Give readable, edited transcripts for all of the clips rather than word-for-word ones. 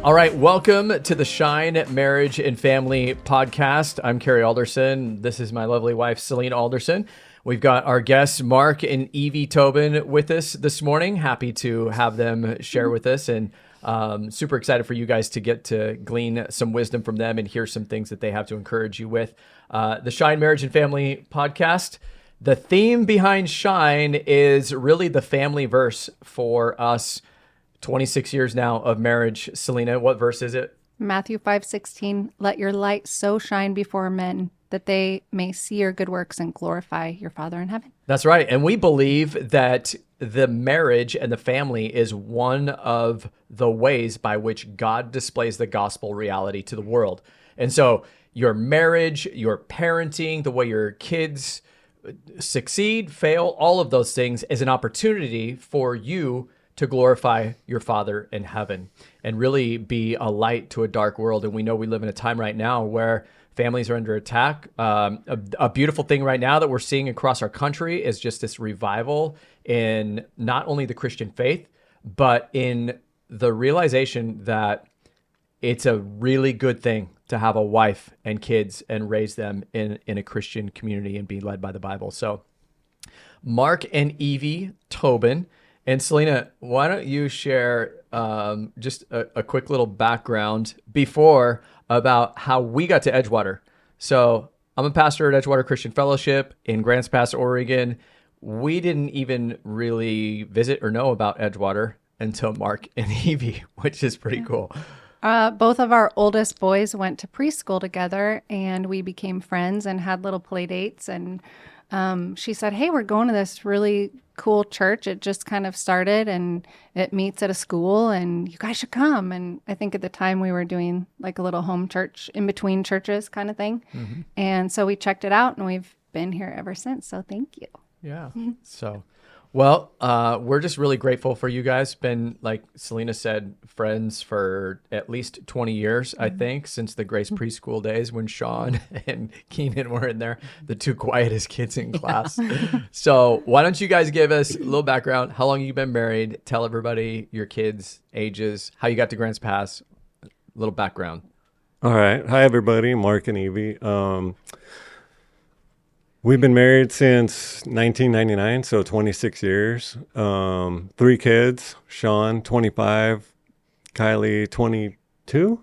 All right, welcome to the Shine Marriage and Family Podcast. I'm Kerry Alderson. This is my lovely wife, Selena Alderson. We've got our guests, Mark and Eevee Tobin, with us this morning. Happy to have them share with us, and super excited for you guys to get to glean some wisdom from them and hear some things that they have to encourage you with. The Shine Marriage and Family Podcast. The theme behind Shine is really the family verse for us. 26 years now of marriage. Selena, what verse is it? Matthew 5:16, let your light so shine before men that they may see your good works and glorify your Father in heaven. That's right. And we believe that the marriage and the family is one of the ways by which God displays the gospel reality to the world. And so your marriage, your parenting, the way your kids succeed, fail, all of those things is an opportunity for you to glorify your Father in heaven and really be a light to a dark world. And we know we live in a time right now where families are under attack. A beautiful thing right now that we're seeing across our country is just this revival in not only the Christian faith, but in the realization that it's a really good thing to have a wife and kids and raise them in a Christian community and be led by the Bible. So Mark and Eevee Tobin. And Selena, why don't you share just a quick little background before about how we got to Edgewater. So I'm a pastor at Edgewater Christian Fellowship in Grants Pass, Oregon. We didn't even really visit or know about Edgewater until Mark and Eevee, which is pretty cool. Both of our oldest boys went to preschool together, and we became friends and had little play dates. And she said, hey, we're going to this really cool church. It just kind of started, and it meets at a school, and you guys should come. And I think at the time we were doing like a little home church in between churches kind of thing. Mm-hmm. And so we checked it out, and we've been here ever since. So thank you. Yeah. So, well, we're just really grateful for you guys. Been, like Selena said, friends for at least 20 years, I think, since the Grace preschool days when Sean and Keenan were in there, the two quietest kids in class. So why don't you guys give us a little background? How long you been married? Tell everybody your kids' ages, how you got to Grants Pass, a little background. All right. Hi, everybody. Mark and Eevee. We've been married since 1999, so 26 years. 3 kids, Sean, 25, Kylie, 22,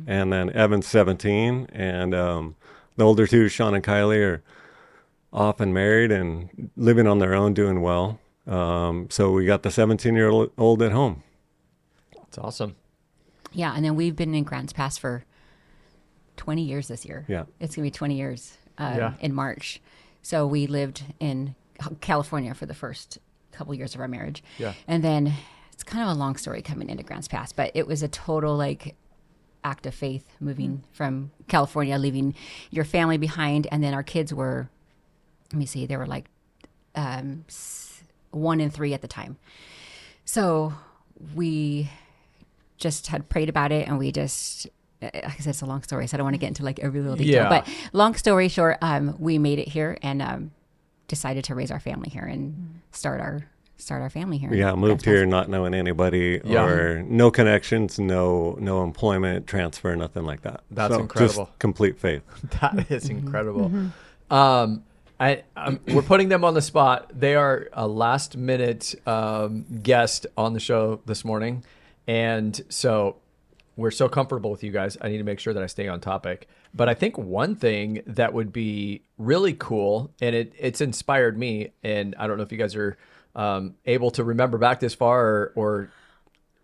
and then Evan's 17. And the older two, Sean and Kylie, are off and married and living on their own, doing well. So we got the 17-year-old at home. That's awesome. Yeah, and then we've been in Grants Pass for 20 years this year. Yeah. It's going to be 20 years in March. So we lived in California for the first couple years of our marriage. Yeah. And then it's kind of a long story coming into Grants Pass, but it was a total act of faith moving from California, leaving your family behind. And then our kids were, they were 1 and 3 at the time. So we just had prayed about it, and we just, like I said, it's a long story, so I don't want to get into every little detail. Yeah. But long story short, we made it here and decided to raise our family here and start our family here. Yeah, moved here not knowing anybody or no connections, no employment transfer, nothing like that. That's incredible. Just complete faith. That is incredible. We're putting them on the spot. They are a last minute guest on the show this morning, and so we're so comfortable with you guys. I need to make sure that I stay on topic. But I think one thing that would be really cool, and it's inspired me, and I don't know if you guys are able to remember back this far or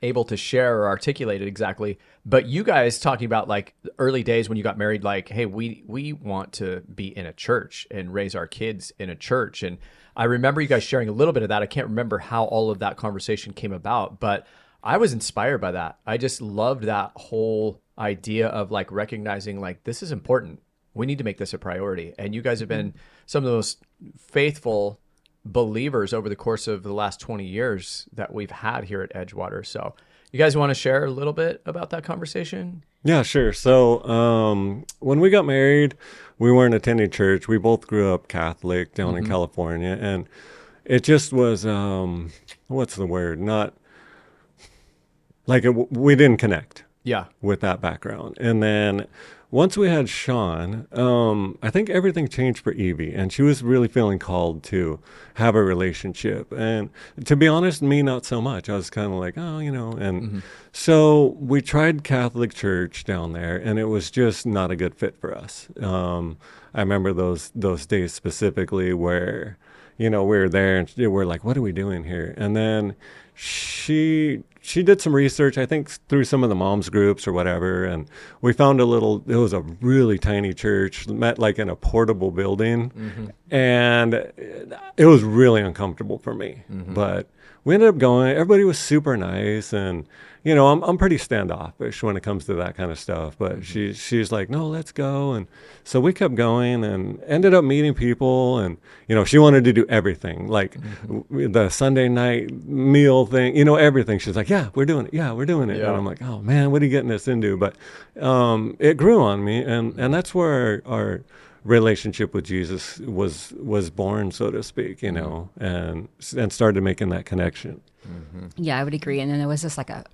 able to share or articulate it exactly, but you guys talking about the early days when you got married, hey, we want to be in a church and raise our kids in a church. And I remember you guys sharing a little bit of that. I can't remember how all of that conversation came about, but I was inspired by that. I just loved that whole idea of recognizing this is important. We need to make this a priority. And you guys have been some of the most faithful believers over the course of the last 20 years that we've had here at Edgewater. So you guys want to share a little bit about that conversation? Yeah, sure. So when we got married, we weren't attending church. We both grew up Catholic down in California. And it just was, what's the word? Not... we didn't connect. Yeah. with that background. And then once we had Sean, I think everything changed for Evie, and she was really feeling called to have a relationship. And to be honest, me, not so much. I was kind of like, oh, and so we tried Catholic church down there, and it was just not a good fit for us. I remember those days specifically where, we were there and we're like, what are we doing here? And then she did some research, I think through some of the moms groups or whatever, and we found it was a really tiny church, met like in a portable building, and it was really uncomfortable for me. But we ended up going. Everybody was super nice, and I'm pretty standoffish when it comes to that kind of stuff. But she's like, no, let's go, and so we kept going and ended up meeting people, and she wanted to do everything, like the Sunday night meal thing, everything. She's like, yeah, we're doing it. Yeah, we're doing it. Yeah. And I'm like, oh man, what are you getting us into? But it grew on me, and that's where our relationship with Jesus was born, so to speak, and started making that connection. Yeah, I would agree. And then it was just like a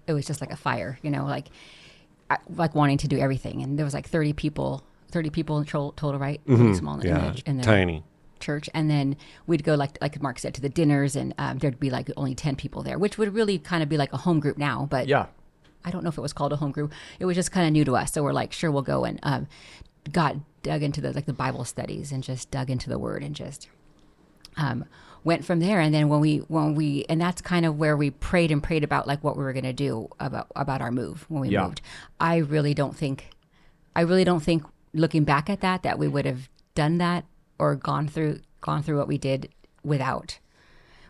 fire, like wanting to do everything. And there was like 30 people in total, right? Really small in the tiny church. And then we'd go like Mark said, to the dinners, and there'd be like only 10 people there, which would really kind of be like a home group now. But Yeah. I don't know if it was called a home group. It was just kind of new to us. So we're like, sure, we'll go. And got dug into the Bible studies and just dug into the Word and just went from there. And then when we and that's kind of where we prayed about like what we were going to do about our move when we moved. I really don't think looking back at that we would have done that or gone through what we did without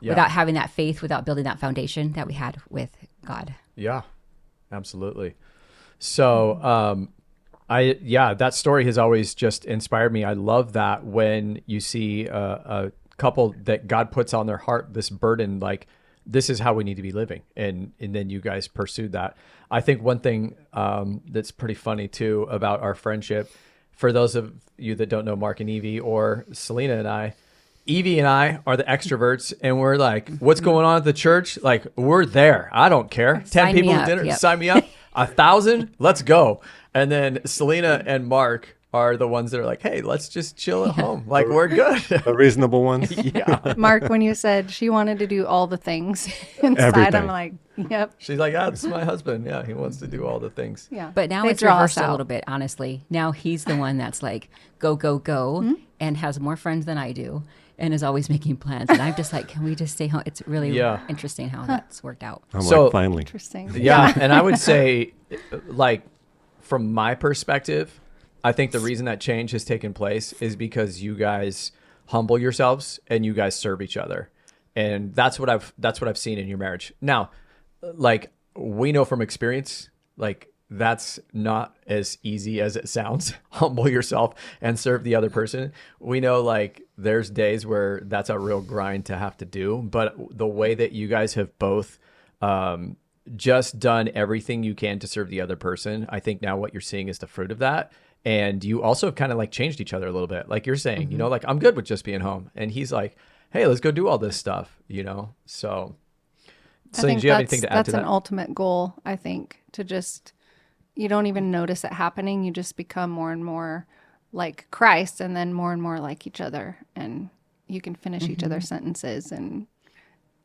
having that faith, without building that foundation that we had with God. Yeah, absolutely. So, that story has always just inspired me. I love that when you see a couple that God puts on their heart this burden, like this is how we need to be living, and then you guys pursued that. I think one thing that's pretty funny too about our friendship, for those of you that don't know Mark and Eevee or Selena and I, Evie and I are the extroverts, and we're like, what's going on at the church? Like, we're there. I don't care. 10 Sign people me at up. dinner. Yep. Sign me up. 1,000. Let's go. And then Selena and Mark are the ones that are like, hey, let's just chill at home. Like, we're good. The reasonable ones. Yeah. Mark, when you said she wanted to do all the things inside, Everything. I'm like, yep. She's like, yeah, it's my husband. Yeah, he wants to do all the things. Yeah. But now They it's draw us reversed a out. little bit, honestly. Now he's the one that's like, go, go, go, and has more friends than I do, and is always making plans. And I'm just like, can we just stay home? It's really interesting how that's worked out. I'm So- like, finally. Interesting. Yeah. And I would say, like, from my perspective, I think the reason that change has taken place is because you guys humble yourselves and you guys serve each other. And that's what I've seen in your marriage. Now, like, we know from experience, like, that's not as easy as it sounds. Humble yourself and serve the other person. We know, like, there's days where that's a real grind to have to do. But the way that you guys have both just done everything you can to serve the other person, I think now what you're seeing is the fruit of that. And you also have kind of like changed each other a little bit. Like you're saying, like, I'm good with just being home. And he's like, hey, let's go do all this stuff, So, I do think you have anything to add that's to that? an ultimate goal, I think, to just, you don't even notice it happening. You just become more and more like Christ and then more and more like each other. And you can finish each other's sentences and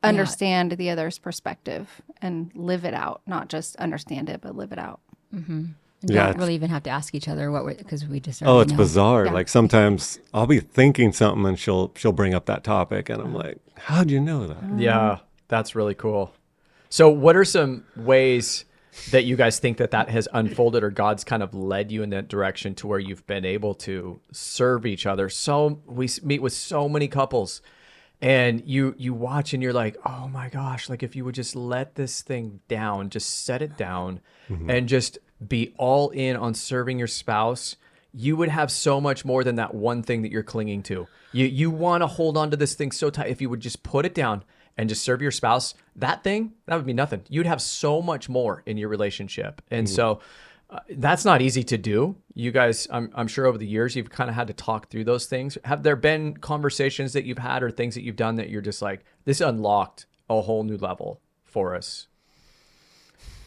understand the other's perspective and live it out, not just understand it, but live it out. And Yeah, don't really even have to ask each other because we just Oh, already it's know. bizarre. Yeah. Like sometimes I'll be thinking something and she'll bring up that topic and I'm like, how'd you know that? Yeah, that's really cool. So what are some ways that you guys think that has unfolded, or God's kind of led you in that direction to where you've been able to serve each other? So we meet with so many couples and you watch and you're like, oh my gosh, like if you would just let this thing down, just set it down and just be all in on serving your spouse, you would have so much more than that one thing that you're clinging to. You want to hold on to this thing so tight. If you would just put it down and just serve your spouse, that would be nothing. You'd have so much more in your relationship. And so that's not easy to do. You guys, I'm sure over the years, you've kind of had to talk through those things. Have there been conversations that you've had or things that you've done that you're just like, this unlocked a whole new level for us?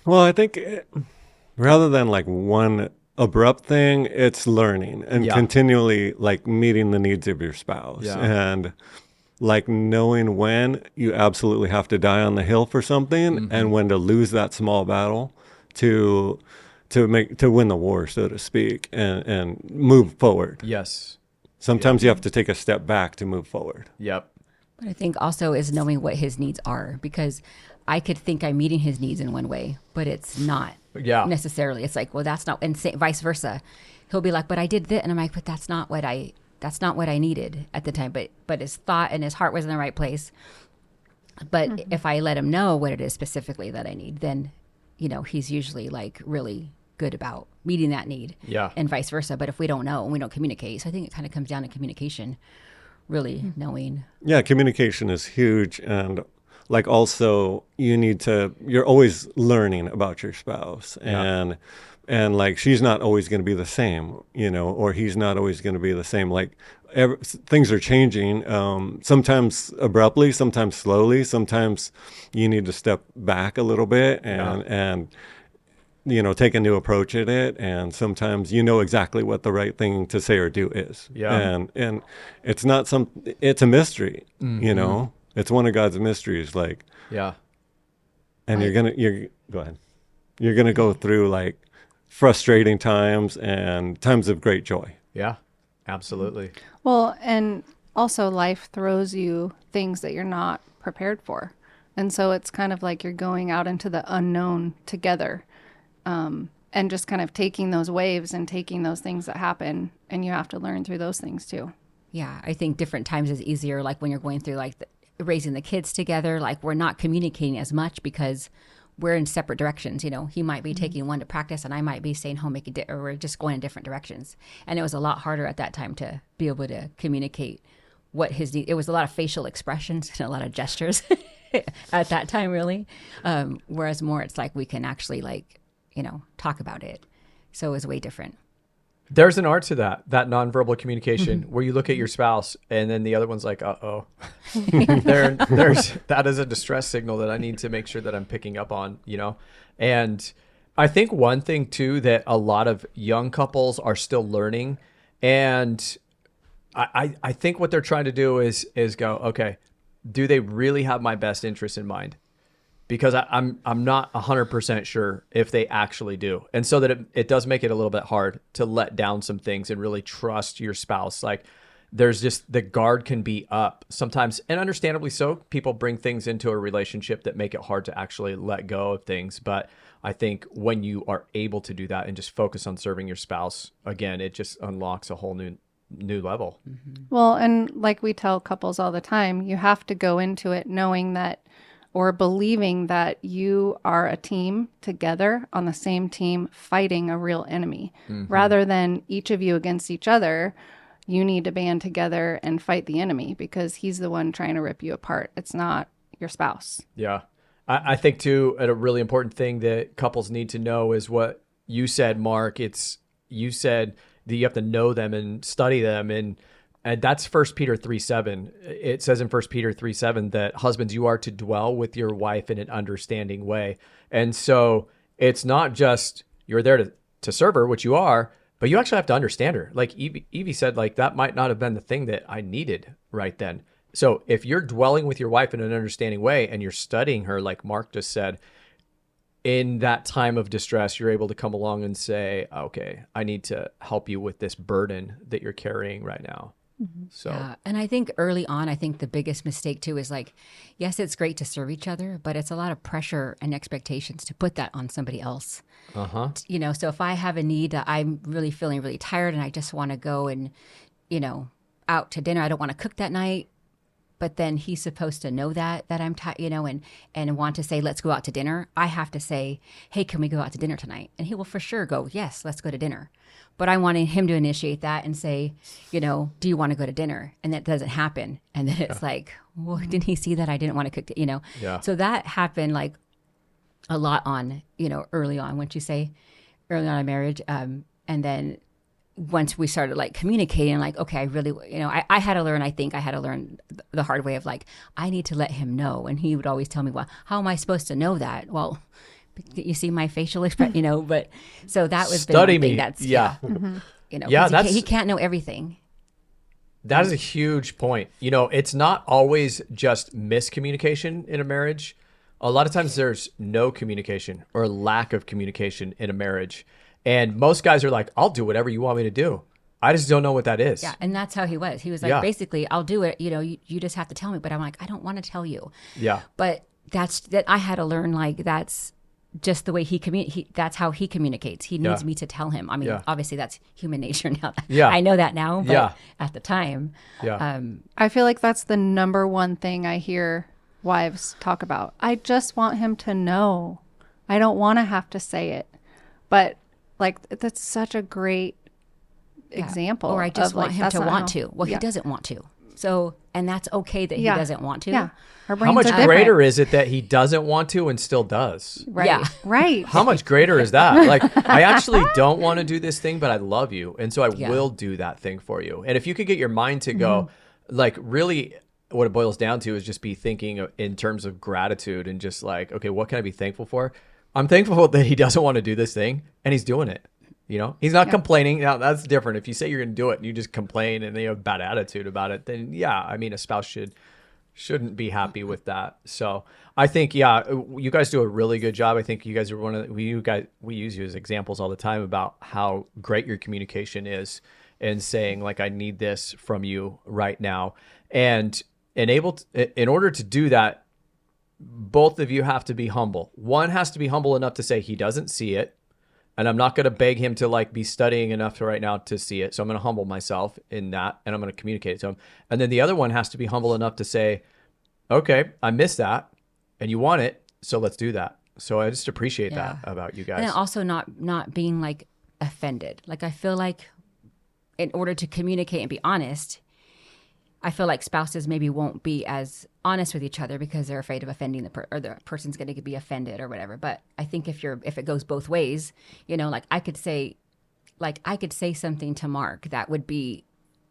Well, I think rather than like one abrupt thing, it's learning and continually like meeting the needs of your spouse and like knowing when you absolutely have to die on the hill for something and when to lose that small battle to win the war, so to speak, and move forward. Yes. Sometimes you have to take a step back to move forward. Yep. But I think also is knowing what his needs are, because I could think I'm meeting his needs in one way, but it's not necessarily. It's like, well, that's not, and vice versa. He'll be like, but I did this. And I'm like, but that's not what I needed at the time. But his thought and his heart was in the right place. But if I let him know what it is specifically that I need, then, he's usually like really good about meeting that need, and vice versa. But if we don't know and we don't communicate, so I think it kind of comes down to communication, really knowing. Yeah, communication is huge, and like also you're always learning about your spouse, and like she's not always going to be the same, or he's not always going to be the same. Like things are changing, sometimes abruptly, sometimes slowly, sometimes you need to step back a little bit and take a new approach at it. And sometimes exactly what the right thing to say or do is. Yeah. And it's not it's a mystery, it's one of God's mysteries. Like, and go ahead. You're going to go through like frustrating times and times of great joy. Yeah, absolutely. Well, and also life throws you things that you're not prepared for. And so it's kind of like you're going out into the unknown together. And just kind of taking those waves and taking those things that happen, and you have to learn through those things too. Yeah, I think different times is easier, like when you're going through like raising the kids together, like we're not communicating as much because we're in separate directions. He might be taking one to practice and I might be staying home or we're just going in different directions. And it was a lot harder at that time to be able to communicate what his need. It was a lot of facial expressions and a lot of gestures at that time, really. Whereas more, it's like we can actually talk about it. So it was way different. There's an art to that nonverbal communication where you look at your spouse and then the other one's like, uh-oh. That is a distress signal that I need to make sure that I'm picking up on, And I think one thing too that a lot of young couples are still learning, and I think what they're trying to do is go, okay, do they really have my best interest in mind? Because I'm not 100% sure if they actually do. And so that it does make it a little bit hard to let down some things and really trust your spouse. Like there's just, the guard can be up sometimes, and understandably so. People bring things into a relationship that make it hard to actually let go of things. But I think when you are able to do that and just focus on serving your spouse, again, it just unlocks a whole new level. Well, and like we tell couples all the time, you have to go into it knowing that, or believing that you are a team together on the same team fighting a real enemy. Rather than each of you against each other, you need to band together and fight the enemy because he's the one trying to rip you apart. It's not your spouse. Yeah. I think too, a really important thing that couples need to know is what you said, Mark. You said that you have to know them and study them, and that's 1 Peter 3:7. It says in 1 Peter 3:7 that husbands, you are to dwell with your wife in an understanding way. And so it's not just you're there to serve her, which you are, but you actually have to understand her. Like Evie said, like that might not have been the thing that I needed right then. So if you're dwelling with your wife in an understanding way and you're studying her, like Mark just said, in that time of distress, you're able to come along and say, okay, I need to help you with this burden that you're carrying right now. So, yeah. And I think early on, the biggest mistake too is like, yes, it's great to serve each other, but it's a lot of pressure and expectations to put that on somebody else. So if I have a need that I'm really feeling really tired and I just want to go and, out to dinner, I don't want to cook that night. But then he's supposed to know that I'm tired, and want to say, let's go out to dinner. I have to say, hey, can we go out to dinner tonight? And he will for sure go, yes, let's go to dinner. But I wanted him to initiate that and say, do you want to go to dinner? And that doesn't happen. And then it's like, well, didn't he see that I didn't want to cook, Yeah. So that happened like a lot on, early on, wouldn't you say, early on in marriage. And then once we started like communicating, like, okay, I really, I had to learn, I think I had to learn the hard way of like, I need to let him know. And he would always tell me, well, how am I supposed to know that? Well, You see my facial expression, you know, but so that was Study one thing me. that's, Yeah. you know, Yeah, 'cause he can't know everything. That is a huge point. You know, it's not always just miscommunication in a marriage. A lot of times there's no communication or lack of communication in a marriage. And most guys are like, I'll do whatever you want me to do. I just don't know what that is. Yeah, and that's how he was. He was like, Yeah. basically, I'll do it. You know, you just have to tell me. But I'm like, I don't want to tell you. Yeah. But that I had to learn, like, that's just the way that's how he communicates. He needs me to tell him. I mean, obviously that's human nature now. Yeah. I know that now, but at the time. Yeah. I feel like that's the number one thing I hear wives talk about. I just want him to know. I don't want to have to say it. But like, that's such a great example. Or I just of, want like, him that's to not want how- to. Well, he doesn't want to. So, and that's okay that he doesn't want to. Yeah. Our How brains much are different. greater is it that he doesn't want to and still does? Right. Yeah. Right. How much greater is that? Like, I actually don't want to do this thing, but I love you. And so I will do that thing for you. And if you could get your mind to go, like, really what it boils down to is just be thinking in terms of gratitude and just like, okay, what can I be thankful for? I'm thankful that he doesn't want to do this thing and he's doing it. You know, he's not complaining. Now that's different. If you say you're going to do it and you just complain and you have a bad attitude about it, then I mean, a spouse shouldn't be happy with that. So I think, you guys do a really good job. I think you guys are we use you as examples all the time about how great your communication is and saying like, I need this from you right now. And in order to do that, both of you have to be humble. One has to be humble enough to say he doesn't see it. And I'm not going to beg him to like be studying enough right now to see it. So I'm going to humble myself in that and I'm going to communicate it to him. And then the other one has to be humble enough to say, okay, I missed that and you want it. So let's do that. So I just appreciate that about you guys. And then also not being like offended. Like I feel like in order to communicate and be honest, I feel like spouses maybe won't be as honest with each other because they're afraid of offending the person's going to be offended or whatever. But I think if it goes both ways, you know, like I could say something to Mark that would be,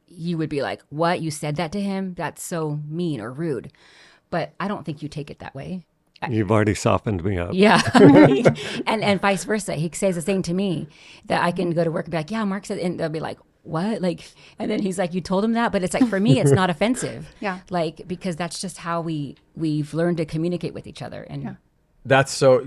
you would be like, what? You said that to him? That's so mean or rude. But I don't think you take it that way. You've already softened me up. Yeah. and vice versa. He says the same to me, that I can go to work and be like, yeah, Mark said, and they'll be like, what? Like, and then he's like, you told him that? But it's like, for me, it's not offensive. Yeah. Like, because that's just how we've learned to communicate with each other. And That's so,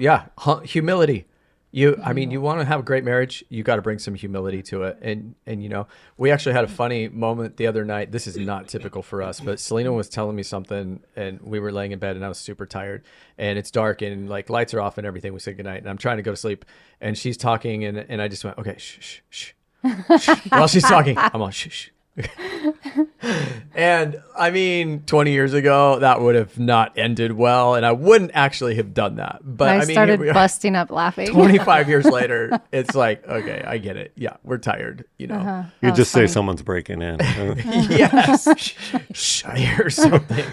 humility. I mean, you want to have a great marriage, you got to bring some humility to it. And, you know, we actually had a funny moment the other night. This is not typical for us, but Selena was telling me something and we were laying in bed and I was super tired and it's dark and like lights are off and everything. We said goodnight and I'm trying to go to sleep and she's talking and I just went, okay, shh, shh, shh. While she's talking, I'm on shh, shh. And I mean, 20 years ago, that would have not ended well, and I wouldn't actually have done that. But I mean, started busting up laughing. 25 years later, it's like, okay, I get it. Yeah, we're tired, you know. You just say someone's breaking in. Yes. Shh, I hear something.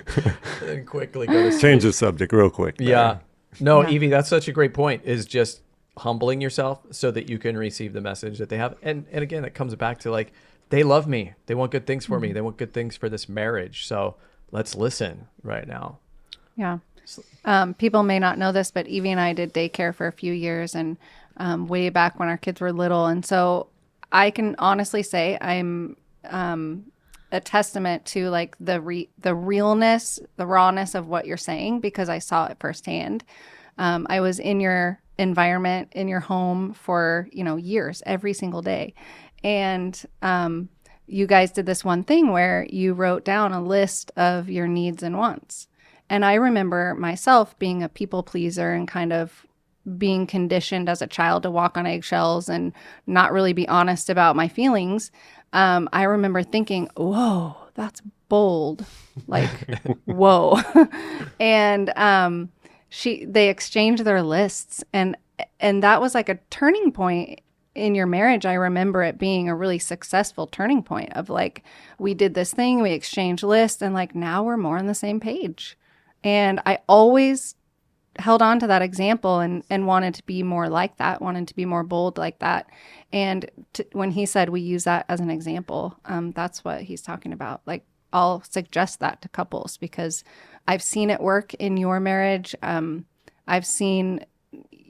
And quickly go to sleep. Change the subject real quick. Yeah. No, Evie, that's such a great point, is just humbling yourself so that you can receive the message that they have. And again, it comes back to like, they love me. They want good things for me. They want good things for this marriage. So let's listen right now. Yeah. People may not know this, but Evie and I did daycare for a few years and way back when our kids were little. And so I can honestly say I'm a testament to like the realness, the rawness of what you're saying, because I saw it firsthand. I was in your environment, in your home for, years, every single day. And you guys did this one thing where you wrote down a list of your needs and wants. And I remember myself being a people pleaser and kind of being conditioned as a child to walk on eggshells and not really be honest about my feelings. I remember thinking, whoa, that's bold. Like, whoa. And they exchanged their lists. And that was like a turning point in your marriage. I remember it being a really successful turning point of like, we did this thing, we exchanged lists, and like now we're more on the same page. And I always held on to that example and wanted to be more like that, wanted to be more bold like that. And when he said we use that as an example, that's what he's talking about. Like, I'll suggest that to couples because I've seen it work in your marriage. I've seen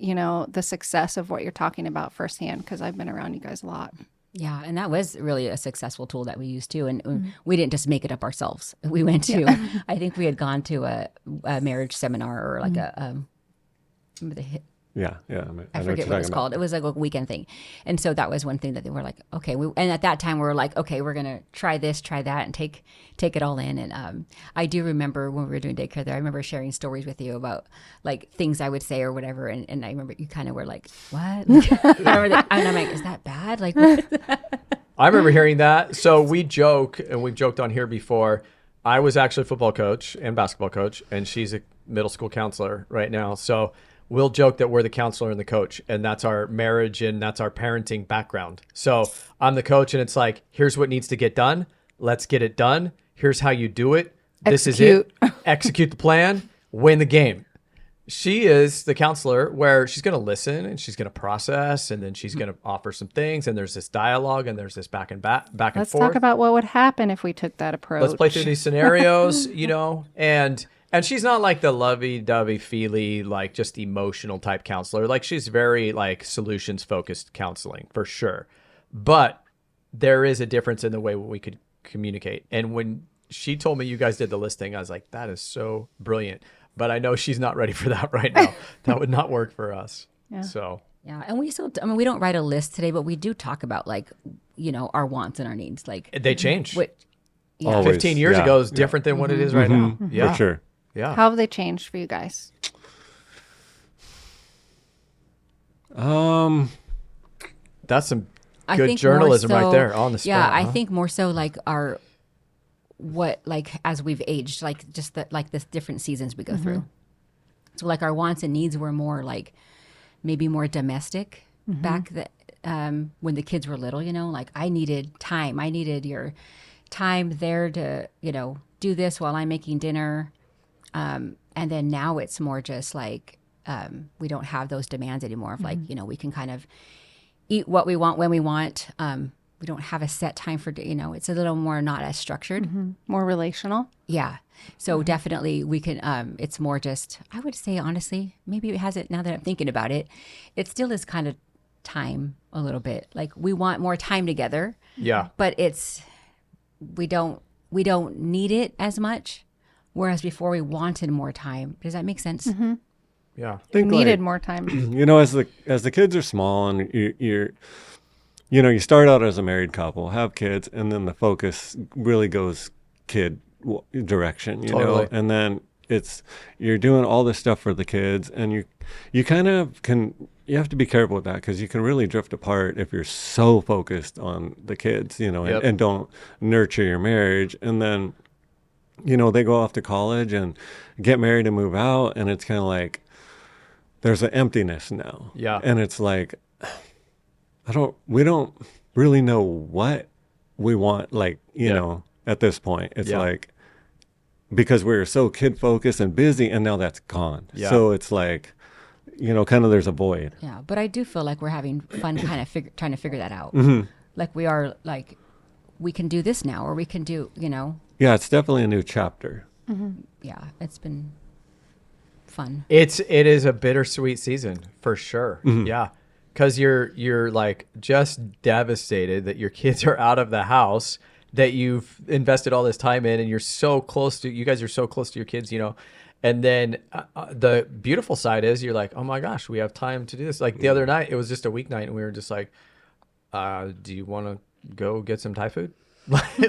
you know, the success of what you're talking about firsthand, because I've been around you guys a lot. Yeah, and that was really a successul tool that we used too. And we didn't just make it up ourselves. We went to, I think we had gone to a marriage seminar or like remember the I forget what it was called. It was like a weekend thing. And so that was one thing that they were like, okay. And at that time we were like, okay, we're going to try this, try that, and take it all in. And I do remember when we were doing daycare there, I remember sharing stories with you about like things I would say or whatever. And I remember you kind of were like, what? And I'm like, is that bad? Like, I remember hearing that. So we joke, and we've joked on here before. I was actually a football coach and basketball coach, and she's a middle school counselor right now. So we'll joke that we're the counselor and the coach, and that's our marriage and that's our parenting background. So I'm the coach, and it's like, here's what needs to get done. Let's get it done. Here's how you do it. This is it. Execute the plan. Win the game. She is the counselor where she's going to listen and she's going to process, and then she's going to offer some things, and there's this dialogue and there's this back and forth. Let's talk about what would happen if we took that approach. Let's play through these scenarios, you know, and she's not like the lovey-dovey, feely, like just emotional type counselor. Like she's very like solutions-focused counseling for sure. But there is a difference in the way we could communicate. And when she told me you guys did the listing, I was like, that is so brilliant. But I know she's not ready for that right now. That would not work for us. Yeah. So. Yeah, and we still, I mean, we don't write a list today, but we do talk about like, you know, our wants and our needs. Like they change. 15 years ago is different than what it is right now. Yeah, for sure. Yeah. How have they changed for you guys? That's some good journalism right there on the spot. Yeah, I think more so like as we've aged, like just the different seasons we go through. So like our wants and needs were more like maybe more domestic back when the kids were little, you know, like I needed time. I needed your time there to, you know, do this while I'm making dinner. And then now it's more just like we don't have those demands anymore of like, you know, we can kind of eat what we want when we want. We don't have a set time for, you know, it's a little more not as structured. More relational. Yeah. So definitely we can, it's more just, I would say, honestly, maybe it hasn't, now that I'm thinking about it, it still is kind of time a little bit. Like we want more time together. Yeah. But we don't need it as much. Whereas before we wanted more time. Does that make sense? Yeah. We needed more time. You know, as the kids are small and you start out as a married couple, have kids, and then the focus really goes kid direction, you know, and then you're doing all this stuff for the kids, and you kind of you have to be careful with that because you can really drift apart if you're so focused on the kids, you know, and don't nurture your marriage. And then, you know, they go off to college and get married and move out, and it's kind of like there's an emptiness now. Yeah. And it's like, we don't really know what we want, like, you know, at this point. It's like, because we're so kid focused and busy, and now that's gone. Yeah. So it's like, you know, kind of there's a void. Yeah. But I do feel like we're having fun kind of trying to figure that out. Like we are like, we can do this now, or we can do, you know. Yeah, it's definitely a new chapter. Yeah, it's been fun. It is a bittersweet season for sure. Yeah. Because you're like just devastated that your kids are out of the house, that you've invested all this time in, and you guys are so close to your kids, you know. And then the beautiful side is you're like, oh my gosh, we have time to do this. Like the other night, it was just a weeknight, and we were just like, do you want to go get some Thai food?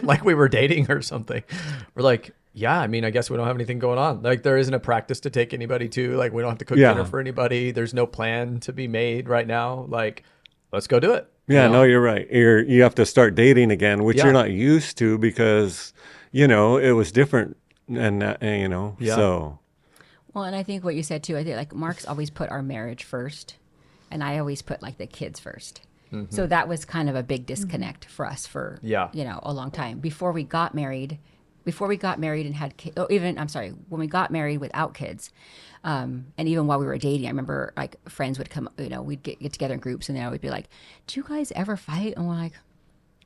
Like we were dating or something. We're like, yeah, I mean, I guess we don't have anything going on. Like there isn't a practice to take anybody to. Like we don't have to cook dinner for anybody. There's no plan to be made right now. Like, let's go do it. Yeah, you know? No, you're right. You have to start dating again, which you're not used to because, you know, it was different, and you know, so. Well, and I think what you said too, I think like Mark's always put our marriage first, and I always put like the kids first. So that was kind of a big disconnect for us for, you know, a long time. Before we got married and had kids, when we got married without kids, and even while we were dating, I remember like friends would come, you know, we'd get together in groups, and then I would be like, do you guys ever fight? And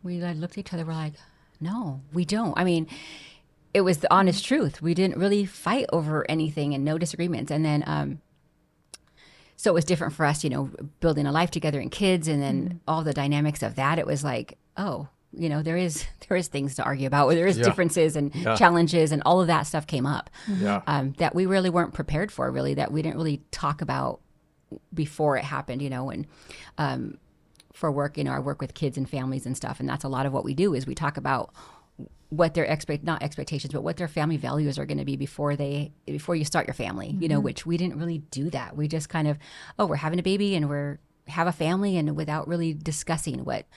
we looked at each other, we're like, no, we don't. I mean, it was the honest truth. We didn't really fight over anything and no disagreements. And then, So it was different for us, building a life together and kids, and then all the dynamics of that. It was like, oh, there is things to argue about. There is differences and challenges, and all of that stuff came up that we really weren't prepared for. Really, that we didn't really talk about before it happened. And for work, I work with kids and families and stuff, and that's a lot of what we do is we talk about what their not expectations, but what their family values are going to be before you start your family, which we didn't really do that. We just kind of, we're having a baby and have a family, and without really discussing what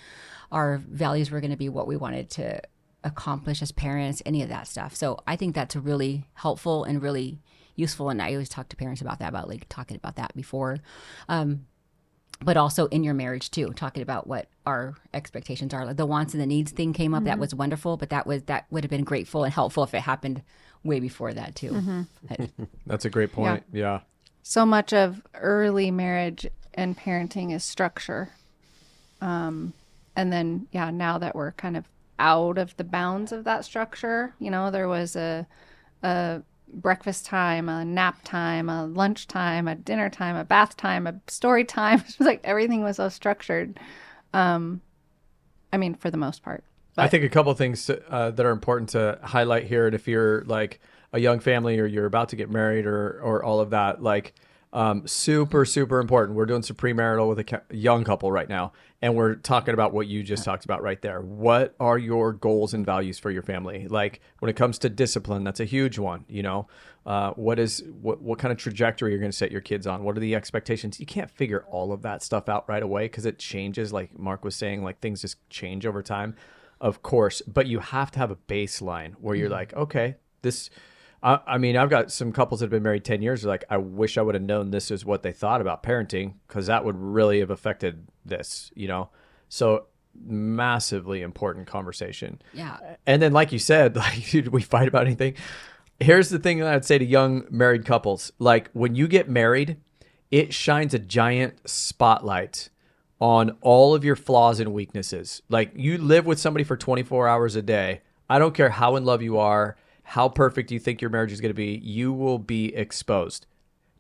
our values were going to be, what we wanted to accomplish as parents, any of that stuff. So I think that's really helpful and really useful. And I always talk to parents about that, about like talking about that before. But also in your marriage too, talking about what our expectations are. Like the wants and the needs thing came up. That was wonderful, but that would have been grateful and helpful if it happened way before that too. That's a great point. Yeah. So much of early marriage and parenting is structure. And then, now that we're kind of out of the bounds of that structure, there was a breakfast time, a nap time, a lunch time, a dinner time, a bath time, a story time. It was like everything was so structured. For the most part. But I think a couple of things that are important to highlight here, and if you're like a young family or you're about to get married or all of that, like super, super important. We're doing some premarital with a young couple right now, and we're talking about what you just talked about right there. What are your goals and values for your family? Like when it comes to discipline, that's a huge one. What kind of trajectory you're going to set your kids on? What are the expectations? You can't figure all of that stuff out right away because it changes. Like Mark was saying, like things just change over time, of course. But you have to have a baseline where you're like, okay, this. I've got some couples that have been married 10 years. Like, I wish I would have known this is what they thought about parenting, because that would really have affected this, So massively important conversation. Yeah. And then, like you said, like, did we fight about anything? Here's the thing that I'd say to young married couples. Like, when you get married, it shines a giant spotlight on all of your flaws and weaknesses. Like, you live with somebody for 24 hours a day. I don't care how in love you are, how perfect you think your marriage is going to be, you will be exposed.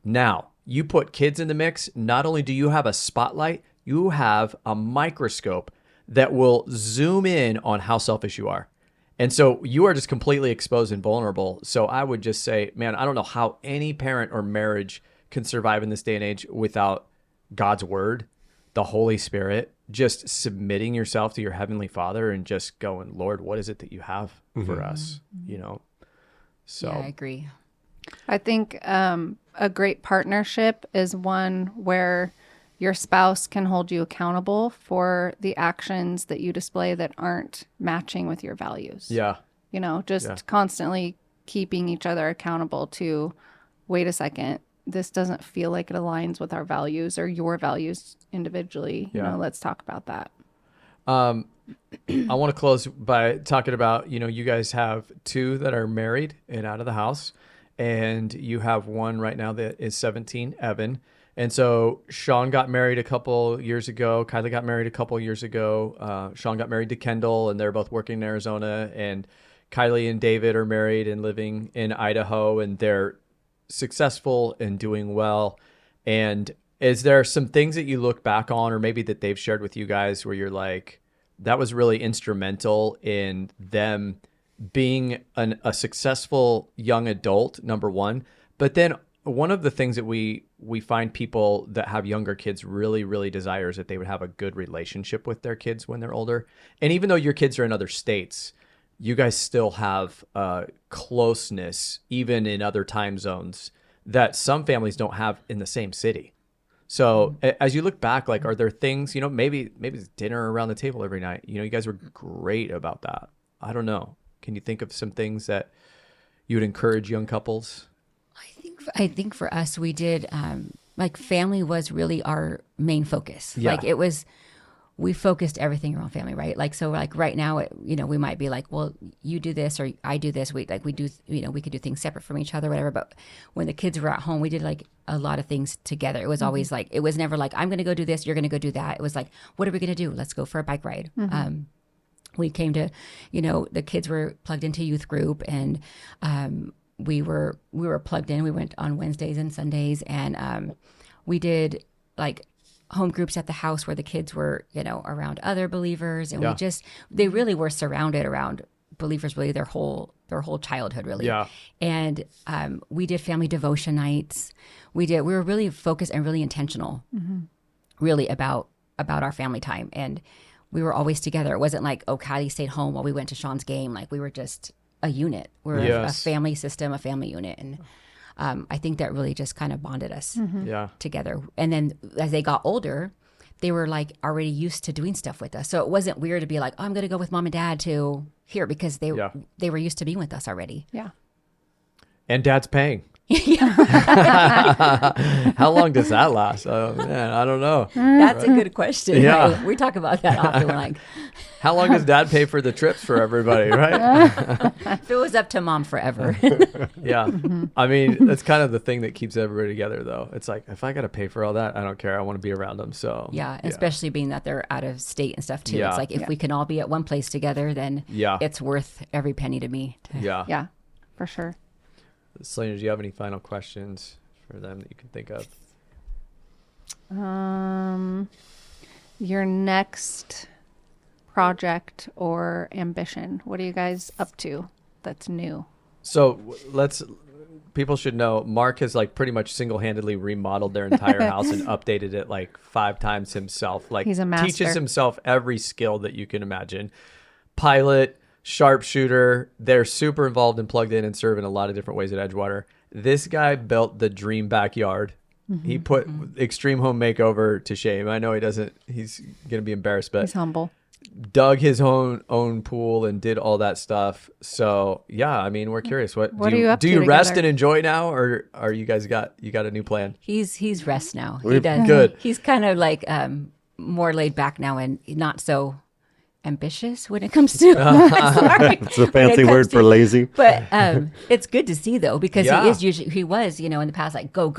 Now, you put kids in the mix, not only do you have a spotlight, you have a microscope that will zoom in on how selfish you are. And so you are just completely exposed and vulnerable. So I would just say, man, I don't know how any parent or marriage can survive in this day and age without God's word, the Holy Spirit, just submitting yourself to your Heavenly Father and just going, Lord, what is it that you have for us? So yeah, I agree. I think a great partnership is one where your spouse can hold you accountable for the actions that you display that aren't matching with your values. Yeah. Constantly keeping each other accountable to, wait a second, this doesn't feel like it aligns with our values or your values individually. Let's talk about that. I want to close by talking about, you guys have two that are married and out of the house, and you have one right now that is 17, Evan. And so Sean got married a couple years ago. Kylie got married a couple years ago. Sean got married to Kendall, and they're both working in Arizona. And Kylie and David are married and living in Idaho, and they're successful and doing well. And is there some things that you look back on, or maybe that they've shared with you guys, where you're like, that was really instrumental in them being a successful young adult, number one. But then one of the things that we find people that have younger kids really, really desire is that they would have a good relationship with their kids when they're older. And even though your kids are in other states, you guys still have closeness, even in other time zones, that some families don't have in the same city. So as you look back, like, are there things, maybe it's dinner around the table every night. You guys were great about that. I don't know. Can you think of some things that you would encourage young couples? I think for us, we did, like, family was really our main focus. Yeah. Like, we focused everything around family, right? Like, so like right now, we might be like, well, you do this or I do this. We do, we could do things separate from each other, whatever. But when the kids were at home, we did like a lot of things together. It was always like, it was never like, I'm going to go do this, you're going to go do that. It was like, what are we going to do? Let's go for a bike ride. We came to, the kids were plugged into youth group, and we were plugged in. We went on Wednesdays and Sundays, and we did like home groups at the house where the kids were, around other believers. And they really were surrounded around believers really their whole childhood, really. Yeah. And we did family devotion nights. We were really focused and really intentional, really about our family time. And we were always together. It wasn't like, oh, Kylie stayed home while we went to Sean's game. Like we were just a unit. We're a family system, a family unit. And I think that really just kind of bonded us together. And then as they got older, they were like already used to doing stuff with us. So it wasn't weird to be like, oh, I'm going to go with mom and dad to here because they were used to being with us already. Yeah. And dad's paying. How long does that last? Oh man, I don't know. That's a good question. Yeah. Right? We talk about that often. We're like, how long does dad pay for the trips for everybody, right? If it was up to mom, forever. Yeah. I mean, that's kind of the thing that keeps everybody together, though. It's like, if I got to pay for all that, I don't care. I want to be around them. So, yeah, especially being that they're out of state and stuff, too. It's like, if we can all be at one place together, then it's worth every penny to me. Yeah, for sure. Selena, do you have any final questions for them that you can think of? Your next project or ambition, what are you guys up to that's new? So people should know Mark has like pretty much single-handedly remodeled their entire house and updated it like 5 times himself. Like he's a master. Teaches himself every skill that you can imagine. Pilot, sharpshooter, they're super involved and plugged in and serve in a lot of different ways at Edgewater. This guy built the dream backyard. He put Extreme Home Makeover to shame. I know he's going to be embarrassed, but he's humble. Dug his own pool and did all that stuff. So yeah, I mean, we're curious. What are you up to do you rest together? and enjoy now, or are you guys got a new plan? He's rest now. He does. Good. He's kind of like more laid back now and not so ambitious when it comes to sorry. It's a fancy word for lazy. But it's good to see though, because he was in the past like go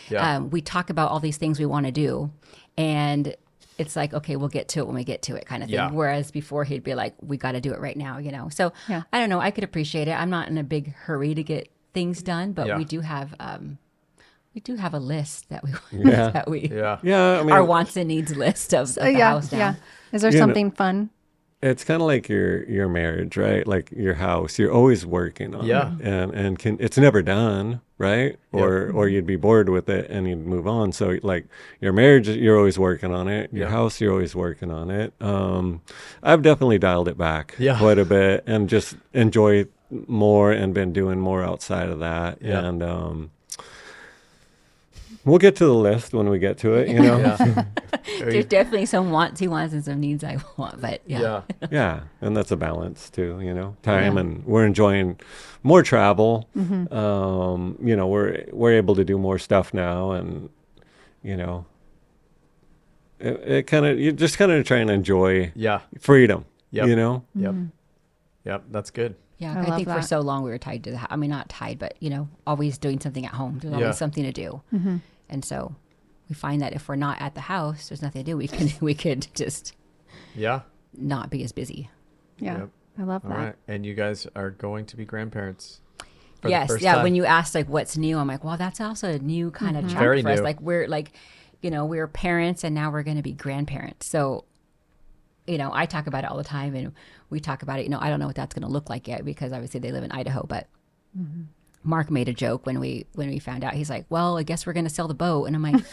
and we talk about all these things we want to do, and it's like, okay, we'll get to it when we get to it kind of thing. Yeah. Whereas before he'd be like, we got to do it right now, So I don't know. I could appreciate it. I'm not in a big hurry to get things done, but we do have a list that we I mean, our wants and needs list of the house now. Yeah. Is there something fun? It's kind of like your marriage, right? Like your house, you're always working on it. And it's never done, right? Or you'd be bored with it and you'd move on. So like your marriage, you're always working on it. Your house, you're always working on it. I've definitely dialed it back quite a bit and just enjoy more and been doing more outside of that. And we'll get to the list when we get to it, There's definitely some wants he wants and some needs I want, but yeah, and that's a balance too, time, and we're enjoying more travel. We're able to do more stuff now, and it kind of, you just kind of try and enjoy freedom. Yep, that's good. Yeah, I I think love for that. so long we were tied to the house. I mean, not tied, but always doing something at home. There's always something to do, and so we find that if we're not at the house, there's nothing to do. We could just not be as busy. Yeah. Yep. I love that. All right, and you guys are going to be grandparents. For Yes, the first yeah. time. When you asked like what's new, I'm like, well, that's also a new kind of chapter Very for us. new. Like we're parents and now we're going to be grandparents. So, I talk about it all the time, and we talk about it. I don't know what that's going to look like yet because obviously they live in Idaho. But Mark made a joke when we found out. He's like, well, I guess we're going to sell the boat. And I'm like,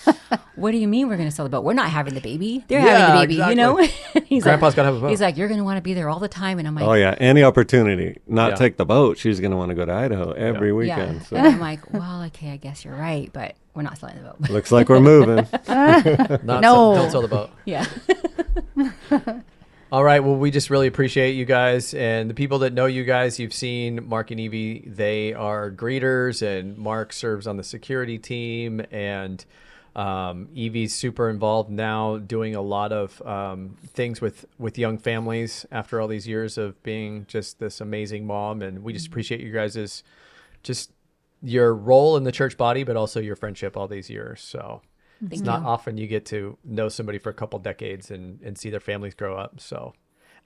what do you mean we're going to sell the boat? We're not having the baby. They're having the baby, He's Grandpa's got to have a boat. He's like, you're going to want to be there all the time. And I'm like, Oh yeah, any opportunity, not take the boat. She's going to want to go to Idaho every weekend. yeah. So. And I'm like, well, okay, I guess you're right, but we're not selling the boat. Looks like we're moving. Don't sell the boat. Yeah. All right. Well, we just really appreciate you guys, and the people that know you guys. You've seen Mark and Eevee. They are greeters, and Mark serves on the security team, and Eevee's super involved now, doing a lot of things with young families after all these years of being just this amazing mom. And we just appreciate you guys' just your role in the church body, but also your friendship all these years. So. It's not often you get to know somebody for a couple decades and see their families grow up. So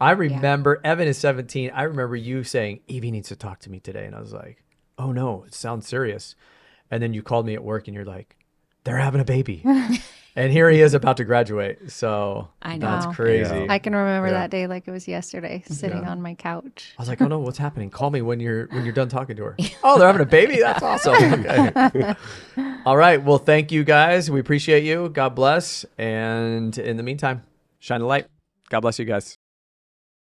I remember Evan is 17. I remember you saying, Eevee needs to talk to me today. And I was like, oh no, it sounds serious. And then you called me at work and you're like, they're having a baby. And here he is about to graduate. So I know. that's crazy. Yeah. I can remember that day like it was yesterday, sitting on my couch. I was like, oh no, what's happening? Call me when you're done talking to her. Oh, they're having a baby? That's awesome. Okay. All right. Well, thank you guys. We appreciate you. God bless. And in the meantime, shine the light. God bless you guys.